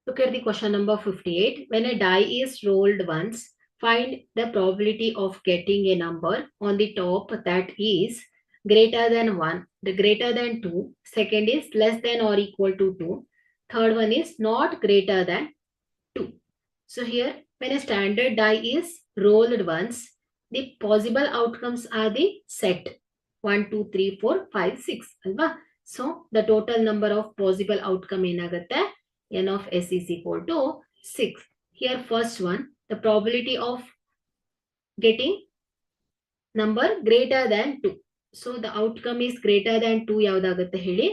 Look at the question number 58. When a die is rolled once, find the probability of getting a number on the top that is greater than 1, the greater than 2, second is less than or equal to 2, third one is not greater than 2. So here, when a standard die is rolled once, the possible outcomes are the set 1, 2, 3, 4, 5, 6. Alva? So the total number of possible outcome ಏನಾಗುತ್ತೆ n of s is equal to 6. Here first one, the probability of getting number greater than 2. So the outcome is greater than 2 ಯಾವುದಾಗುತ್ತೆ ಹೇಳಿ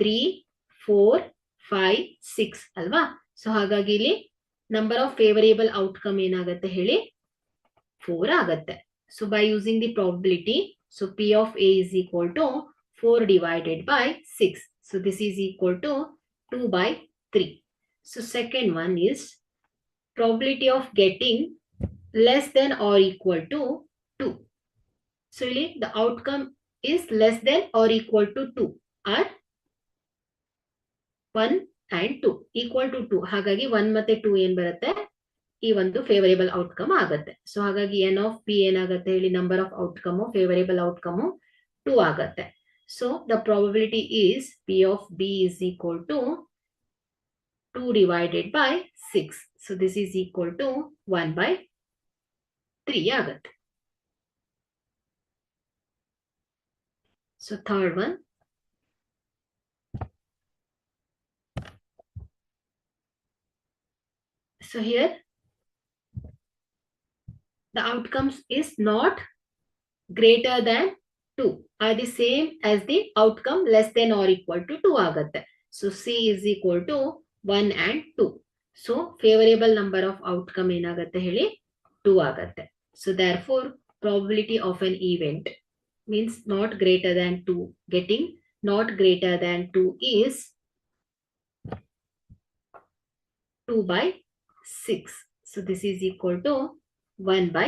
3, 4, 5, 6 ಅಲ್ವಾ? So ಹಾಗಾಗಿ ಇಲ್ಲಿ number of favorable outcome ಏನಾಗುತ್ತೆ ಹೇಳಿ 4 ಆಗುತ್ತೆ. So by using the probability, so P of A is equal to 4 divided by 6. So this is equal to 2 by 3. So second one is probability of getting less than or equal to 2. So the outcome is less than or equal to 2 or 1 and 2 equal to 2. ಹಾಗಾಗಿ 1 ಮತ್ತೆ 2 ಏನ್ ಬರುತ್ತೆ ಈ ಒಂದು favourable outcome ಆಗುತ್ತೆ. So ಹಾಗಾಗಿ N of P ಏನಾಗುತ್ತೆ ಹೇಳಿ number of outcome favourable outcome 2 ಆಗುತ್ತೆ. So the probability is P of B is equal to 2 divided by 6. So this is equal to 1 by 3 ಆಗುತ್ತೆ. So third one, so here the outcomes is not greater than 2 are the same as the outcome less than or equal to 2 ಆಗುತ್ತೆ. So C is equal to 1 and 2. So favorable number of outcome ಏನಾಗುತ್ತೆ ಹೇಳಿ 2 ಆಗುತ್ತೆ. So therefore probability of an event means not greater than 2 getting not greater than 2 is 2 by 6. So this is equal to 1 by